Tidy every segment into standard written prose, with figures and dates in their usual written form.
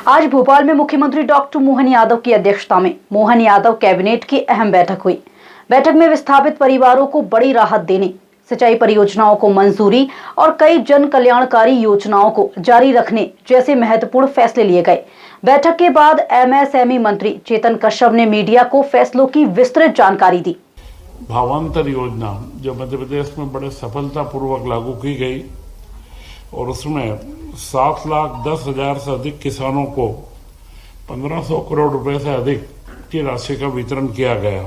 आज भोपाल में मुख्यमंत्री डॉक्टर मोहन यादव की अध्यक्षता में मोहन यादव कैबिनेट की अहम बैठक हुई। बैठक में विस्थापित परिवारों को बड़ी राहत देने, सिंचाई परियोजनाओं को मंजूरी और कई जन कल्याणकारी योजनाओं को जारी रखने जैसे महत्वपूर्ण फैसले लिए गए। बैठक के बाद एमएसएमई मंत्री चेतन कश्यप ने मीडिया को फैसलों की विस्तृत जानकारी दी। भावांतर योजना जो मध्य प्रदेश में बड़े सफलतापूर्वक लागू की गई और उसमें 7,10,000 से अधिक किसानों को 1,500 करोड़ रुपए से अधिक की राशि का वितरण किया गया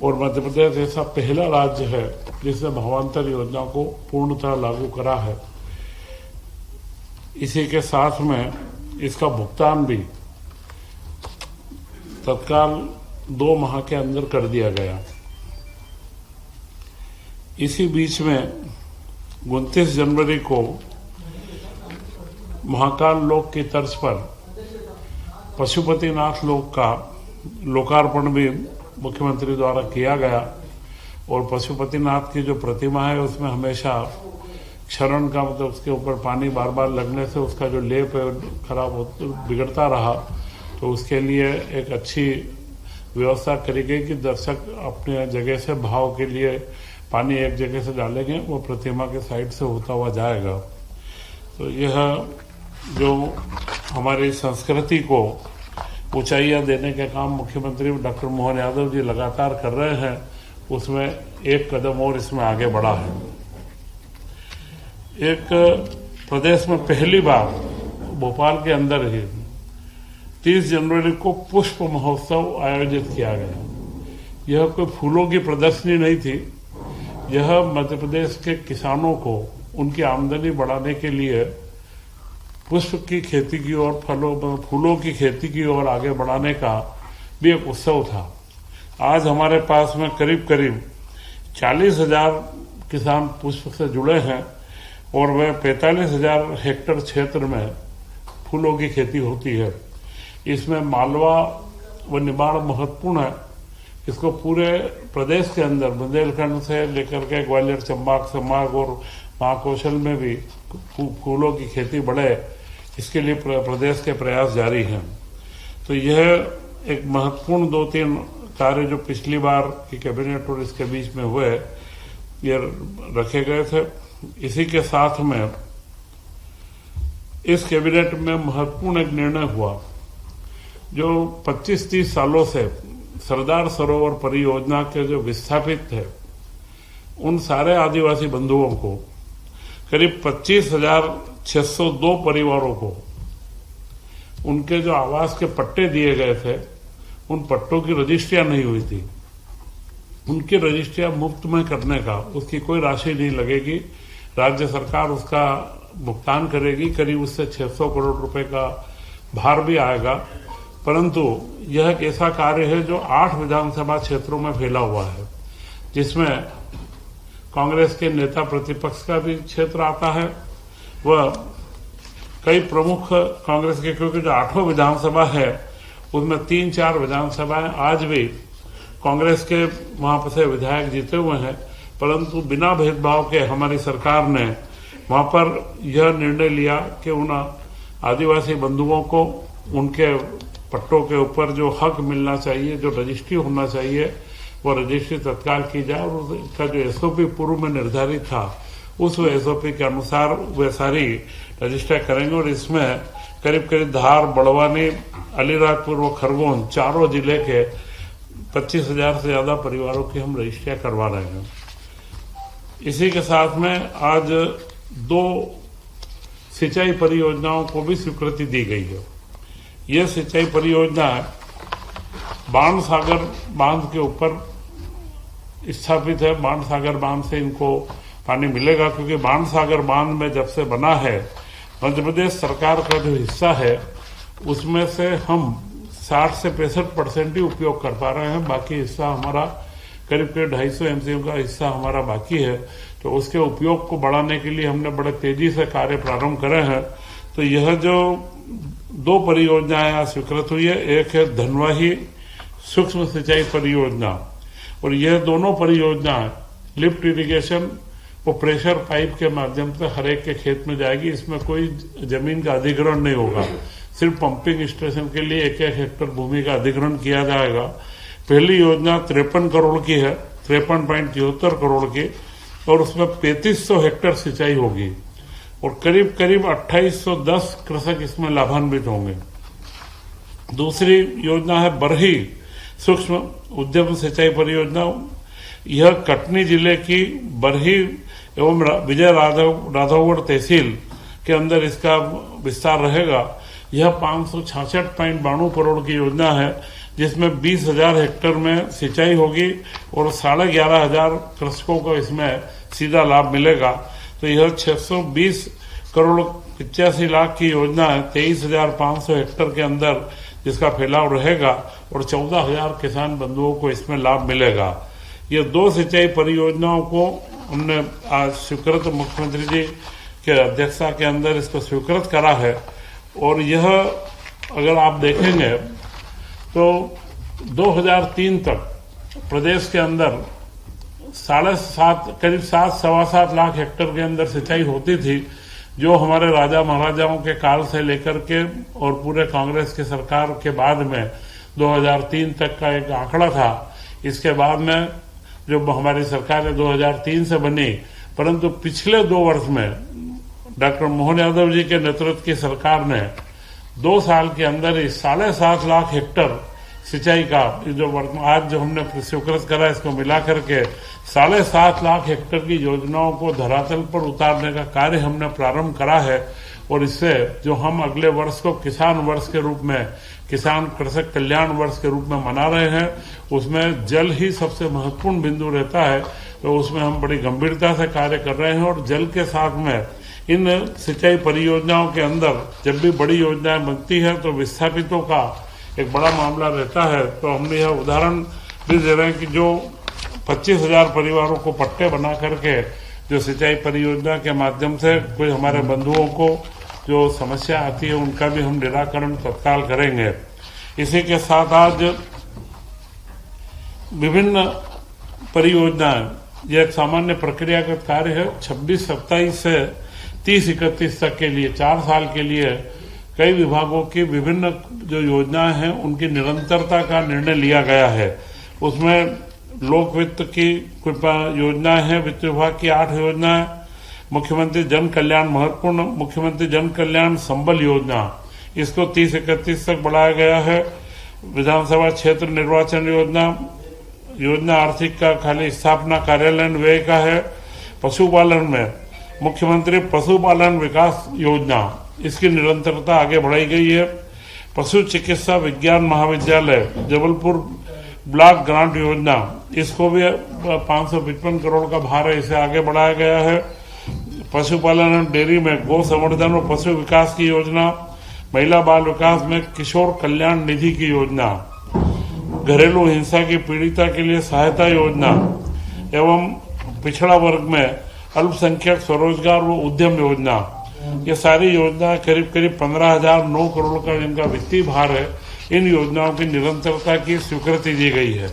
और मध्य प्रदेश ऐसा पहला राज्य है जिसने भावांतर योजना को पूर्णतः लागू करा है। इसी के साथ में इसका भुगतान भी तत्काल 2 माह के अंदर कर दिया गया। इसी बीच में 29 जनवरी को महाकाल लोक की तर्ज पर पशुपतिनाथ लोक का लोकार्पण भी मुख्यमंत्री द्वारा किया गया और पशुपतिनाथ की जो प्रतिमा है उसमें हमेशा क्षरण का मतलब उसके ऊपर पानी बार बार लगने से उसका जो लेप है खराब बिगड़ता रहा, तो उसके लिए एक अच्छी व्यवस्था करी गई कि दर्शक अपने जगह से भाव के लिए पानी एक जगह से डालेंगे, वो प्रतिमा के साइड से होता हुआ जाएगा। तो यह जो हमारी संस्कृति को ऊंचाइयां देने के काम मुख्यमंत्री डॉक्टर मोहन यादव जी लगातार कर रहे हैं, उसमें एक कदम और इसमें आगे बढ़ा है। एक प्रदेश में पहली बार भोपाल के अंदर ही 30 जनवरी को पुष्प महोत्सव आयोजित किया गया। यह कोई फूलों की प्रदर्शनी नहीं थी, यह मध्य प्रदेश के किसानों को उनकी आमदनी बढ़ाने के लिए पुष्प की खेती की ओर फूलों की खेती की ओर आगे बढ़ाने का भी एक उत्सव था। आज हमारे पास में करीब 40,000 किसान पुष्प से जुड़े हैं और वह 45,000 हेक्टेयर क्षेत्र में फूलों की खेती होती है। इसमें मालवा व निमाड़ महत्वपूर्ण है। इसको पूरे प्रदेश के अंदर बुंदेलखंड से लेकर के ग्वालियर, चंबा, संभाग और महाकौशल में भी फूलों की खेती बढ़े, इसके लिए प्रदेश के प्रयास जारी हैं। तो यह एक महत्वपूर्ण 2-3 कार्य जो पिछली बार की कैबिनेट और इसके बीच में हुए, ये रखे गए थे। इसी के साथ में इस कैबिनेट में महत्वपूर्ण एक निर्णय हुआ जो 25-30 सालों से सरदार सरोवर परियोजना के जो विस्थापित थे उन सारे आदिवासी बंधुओं को, करीब 25,602 परिवारों को उनके जो आवास के पट्टे दिए गए थे, उन पट्टों की रजिस्ट्रियां नहीं हुई थी। उनकी रजिस्ट्रियां मुफ्त में करने का, उसकी कोई राशि नहीं लगेगी, राज्य सरकार उसका भुगतान करेगी। करीब उससे 600 करोड़ रुपए का भार भी आएगा। परंतु यह एक ऐसा कार्य है जो 8 विधानसभा क्षेत्रों में फैला हुआ है, जिसमें कांग्रेस के नेता प्रतिपक्ष का भी क्षेत्र आता है। वह कई प्रमुख कांग्रेस के, क्योंकि जो 8वां विधानसभा है उसमें 3-4 विधानसभाएं आज भी कांग्रेस के वहां पर से विधायक जीते हुए हैं, परंतु बिना भेदभाव के हमारी सरकार ने वहां पर यह निर्णय लिया कि उन आदिवासी बंधुओं को उनके पट्टों के ऊपर जो हक मिलना चाहिए, जो रजिस्ट्री होना चाहिए, वो रजिस्ट्री तत्काल की जाए और उसका जो एसओपी पूर्व में निर्धारित था उस एसओपी के अनुसार वे सारी रजिस्ट्री करेंगे। और इसमें करीब धार, बड़वानी, अलीराजपुर व खरगोन चारों जिले के 25,000 से ज्यादा परिवारों की हम रजिस्ट्रियां करवा रहे हैं। इसी के साथ में आज 2 सिंचाई परियोजनाओं को भी स्वीकृति दी गई है। यह सिंचाई परियोजना बाणसागर बांध के ऊपर स्थापित है। बाणसागर बांध से इनको पानी मिलेगा, क्योंकि बाणसागर बांध में जब से बना है, मध्य प्रदेश सरकार का जो हिस्सा है उसमें से हम 60 से 65% ही उपयोग कर पा रहे हैं। बाकी हिस्सा हमारा करीब 250 एमसीयू का हिस्सा हमारा बाकी है। तो उसके उपयोग को बढ़ाने के लिए हमने बड़े तेजी से कार्य प्रारंभ करे हैं। तो यह जो 2 परियोजनाएं यहाँ स्वीकृत हुई है, एक है धनवाही सूक्ष्म सिंचाई परियोजना और यह दोनों परियोजनाएं लिफ्ट इरिगेशन वो प्रेशर पाइप के माध्यम से हर एक के खेत में जाएगी। इसमें कोई जमीन का अधिग्रहण नहीं होगा, सिर्फ पंपिंग स्टेशन के लिए 1-1 हेक्टेयर भूमि का अधिग्रहण किया जाएगा। पहली योजना 53 करोड़ की है, 53.73 करोड़ की, और उसमें 3500 हेक्टेयर सिंचाई होगी और करीब करीब 2810 कृषक इसमें लाभान्वित होंगे। दूसरी योजना है बरही सूक्ष्म उद्यम सिंचाई परियोजना। यह कटनी जिले की बरही एवं विजय राघवगढ़ तहसील के अंदर इसका विस्तार रहेगा। यह 566.92 करोड़ की योजना है, जिसमें 20,000 हेक्टेयर में सिंचाई होगी और 11,500 कृषकों को इसमें सीधा लाभ मिलेगा। तो यह 620 करोड़ 85 लाख की योजना है, 23,500 हेक्टेयर के अंदर जिसका फैलाव रहेगा और 14,000 किसान बंधुओं को इसमें लाभ मिलेगा। ये 2 सिंचाई परियोजनाओं को हमने आज स्वीकृत, मुख्यमंत्री जी के अध्यक्षता के अंदर इसको स्वीकृत करा है। और यह अगर आप देखेंगे तो 2003 तक प्रदेश के अंदर करीब 7-7.25 लाख हेक्टेयर के अंदर सिंचाई होती थी, जो हमारे राजा महाराजाओं के काल से लेकर के और पूरे कांग्रेस की सरकार के बाद में 2003 तक का एक आंकड़ा था। इसके बाद में जो हमारी सरकार 2003 से बनी, परंतु पिछले 2 वर्ष में डॉक्टर मोहन यादव जी के नेतृत्व की सरकार ने 2 साल के अंदर ही 7.5 लाख हेक्टेयर सिंचाई का जो आज जो हमने स्वीकृत करा, इसको मिला करके 7.5 लाख हेक्टेयर की योजनाओं को धरातल पर उतारने का कार्य हमने प्रारंभ करा है। और इससे जो हम अगले वर्ष को किसान वर्ष के रूप में, किसान कृषक कल्याण वर्ष के रूप में मना रहे हैं, उसमें जल ही सबसे महत्वपूर्ण बिंदु रहता है। तो उसमें हम बड़ी गंभीरता से कार्य कर रहे हैं और जल के साथ में इन सिंचाई परियोजनाओं के अंदर जब भी बड़ी योजनाएं बनती है तो विस्थापितों का एक बड़ा मामला रहता है। तो हमने यह उदाहरण भी दे रहे हैं कि जो 25,000 परिवारों को पट्टे बना करके जो सिंचाई परियोजना के माध्यम से कोई हमारे बंधुओं को जो समस्या आती है उनका भी हम निराकरण तत्काल करेंगे। इसी के साथ आज विभिन्न परियोजनाएं, यह एक सामान्य प्रक्रियागत कार्य है। 26-27 से 30-31 तक के लिए 4 साल के लिए कई विभागों की विभिन्न जो योजनाएं हैं उनकी निरंतरता का निर्णय लिया गया है। उसमें लोक वित्त की कुछ योजनाएं हैं, वित्त विभाग की 8 योजनाएं, मुख्यमंत्री जन कल्याण महत्वपूर्ण मुख्यमंत्री जन कल्याण संबल योजना, इसको 30-31 तक बढ़ाया गया है। विधानसभा क्षेत्र निर्वाचन योजना आर्थिक का खाली स्थापना कार्यालय व्यय का है। पशुपालन में मुख्यमंत्री पशुपालन विकास योजना, इसकी निरंतरता आगे बढ़ाई गई है। पशु चिकित्सा विज्ञान महाविद्यालय जबलपुर ब्लॉक ग्रांट योजना, इसको भी 555 करोड़ का भार है, इसे आगे बढ़ाया गया है। पशुपालन एवं डेयरी में गौ संवर्धन और पशु विकास की योजना, महिला बाल विकास में किशोर कल्याण निधि की योजना, घरेलू हिंसा की पीड़िता के लिए सहायता योजना एवं पिछड़ा वर्ग में अल्पसंख्यक स्वरोजगार व उद्यम योजना, ये सारी योजना करीब 15,009 करोड़ का जिनका वित्तीय भार है, इन योजनाओं की निरंतरता की स्वीकृति दी गई है।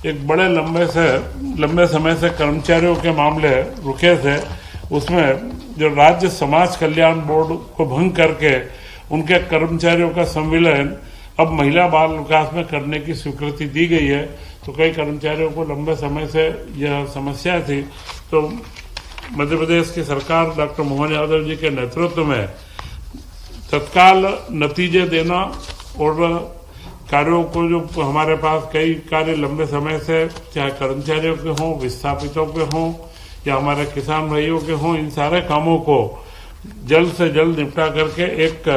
एक बड़े लंबे समय से कर्मचारियों के मामले रुके थे, उसमें जो राज्य समाज कल्याण बोर्ड को भंग करके उनके कर्मचारियों का संविलियन अब महिला बाल विकास में करने की स्वीकृति दी गई है। तो कई कर्मचारियों को लंबे समय से यह समस्या थी, तो मध्य प्रदेश की सरकार डॉक्टर मोहन यादव जी के नेतृत्व में तत्काल नतीजे देना और कार्यों को, जो हमारे पास कई कार्य लंबे समय से चाहे कर्मचारियों के हों, विस्थापितों के हों या हमारे किसान भाइयों के हों, इन सारे कामों को जल्द से जल्द निपटा करके एक